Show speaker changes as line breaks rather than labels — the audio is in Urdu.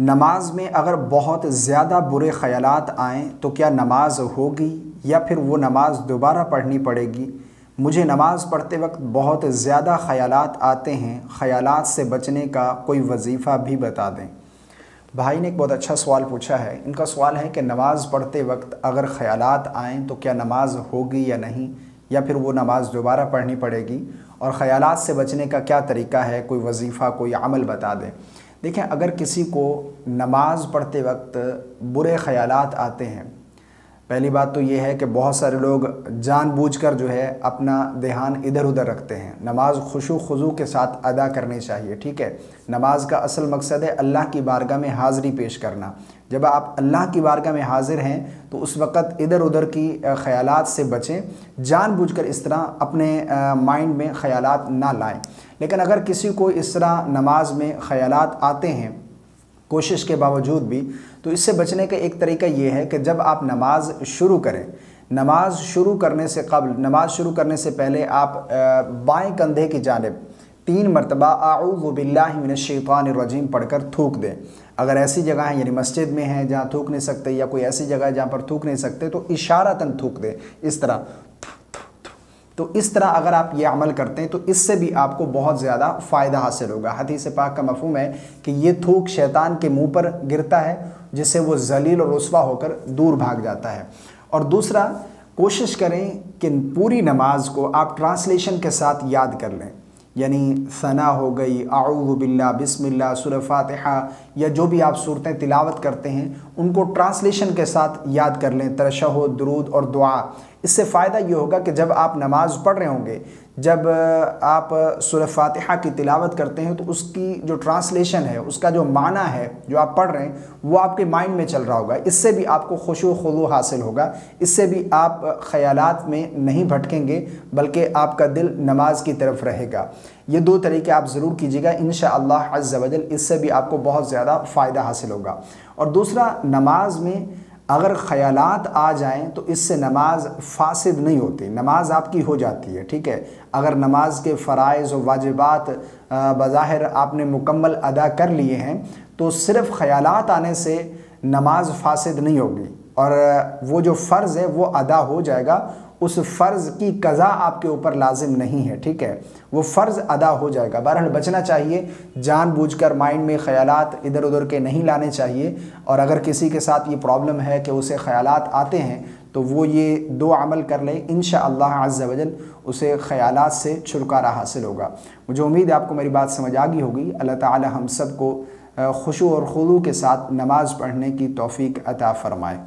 نماز میں اگر بہت زیادہ برے خیالات آئیں تو کیا نماز ہوگی یا پھر وہ نماز دوبارہ پڑھنی پڑے گی؟ مجھے نماز پڑھتے وقت بہت زیادہ خیالات آتے ہیں، خیالات سے بچنے کا کوئی وظیفہ بھی بتا دیں۔ بھائی نے ایک بہت اچھا سوال پوچھا ہے۔ ان کا سوال ہے کہ نماز پڑھتے وقت اگر خیالات آئیں تو کیا نماز ہوگی یا نہیں، یا پھر وہ نماز دوبارہ پڑھنی پڑے گی، اور خیالات سے بچنے کا کیا طریقہ ہے، کوئی وظیفہ کوئی عمل بتا دیں۔ دیکھیں، اگر کسی کو نماز پڑھتے وقت برے خیالات آتے ہیں، پہلی بات تو یہ ہے کہ بہت سارے لوگ جان بوجھ کر جو ہے اپنا دھیان ادھر ادھر رکھتے ہیں۔ نماز خشوع خضوع کے ساتھ ادا کرنی چاہیے، ٹھیک ہے۔ نماز کا اصل مقصد ہے اللہ کی بارگاہ میں حاضری پیش کرنا۔ جب آپ اللہ کی بارگاہ میں حاضر ہیں تو اس وقت ادھر ادھر کی خیالات سے بچیں، جان بوجھ کر اس طرح اپنے مائنڈ میں خیالات نہ لائیں۔ لیکن اگر کسی کو اس طرح نماز میں خیالات آتے ہیں کوشش کے باوجود بھی، تو اس سے بچنے کا ایک طریقہ یہ ہے کہ جب آپ نماز شروع کریں، نماز شروع کرنے سے قبل، نماز شروع کرنے سے پہلے آپ بائیں کندھے کی جانب 3 مرتبہ اعوذ باللہ من الشیطان الرجیم پڑھ کر تھوک دیں۔ اگر ایسی جگہ ہیں، یعنی مسجد میں ہیں جہاں تھوک نہیں سکتے، یا کوئی ایسی جگہ ہے جہاں پر تھوک نہیں سکتے، تو اشارتاً تھوک دیں، اس طرح۔ تو اس طرح اگر آپ یہ عمل کرتے ہیں تو اس سے بھی آپ کو بہت زیادہ فائدہ حاصل ہوگا۔ حدیث پاک کا مفہوم ہے کہ یہ تھوک شیطان کے منہ پر گرتا ہے، جس سے وہ ذلیل اور رسوا ہو کر دور بھاگ جاتا ہے۔ اور دوسرا، کوشش کریں کہ پوری نماز کو آپ ٹرانسلیشن کے ساتھ یاد کر لیں، یعنی ثنا ہو گئی، اعوذ باللہ، بسم اللہ، سورہ فاتحہ، یا جو بھی آپ صورتیں تلاوت کرتے ہیں ان کو ٹرانسلیشن کے ساتھ یاد کر لیں، تشہد، درود اور دعا۔ اس سے فائدہ یہ ہوگا کہ جب آپ نماز پڑھ رہے ہوں گے، جب آپ سورہ فاتحہ کی تلاوت کرتے ہیں تو اس کی جو ٹرانسلیشن ہے، اس کا جو معنی ہے جو آپ پڑھ رہے ہیں، وہ آپ کے مائنڈ میں چل رہا ہوگا۔ اس سے بھی آپ کو خشوع و خضوع حاصل ہوگا، اس سے بھی آپ خیالات میں نہیں بھٹکیں گے، بلکہ آپ کا دل نماز کی طرف رہے گا۔ یہ 2 طریقے آپ ضرور کیجیے گا، انشاءاللہ عز و جل اس سے بھی آپ کو بہت زیادہ فائدہ حاصل ہوگا۔ اور دوسرا، نماز میں اگر خیالات آ جائیں تو اس سے نماز فاسد نہیں ہوتی، نماز آپ کی ہو جاتی ہے، ٹھیک ہے۔ اگر نماز کے فرائض و واجبات بظاہر آپ نے مکمل ادا کر لیے ہیں تو صرف خیالات آنے سے نماز فاسد نہیں ہوگی، اور وہ جو فرض ہے وہ ادا ہو جائے گا۔ اس فرض کی قضا آپ کے اوپر لازم نہیں ہے، ٹھیک ہے، وہ فرض ادا ہو جائے گا۔ بہرحال بچنا چاہیے، جان بوجھ کر مائنڈ میں خیالات ادھر ادھر کے نہیں لانے چاہیے۔ اور اگر کسی کے ساتھ یہ پرابلم ہے کہ اسے خیالات آتے ہیں تو وہ یہ 2 عمل کر لیں، انشاءاللہ عز و جل اسے خیالات سے چھٹکارا حاصل ہوگا۔ مجھے امید ہے آپ کو میری بات سمجھ آ گئی ہوگی۔ اللہ تعالی ہم سب کو خشوع اور خضوع کے ساتھ نماز پڑھنے کی توفیق عطا فرمائے۔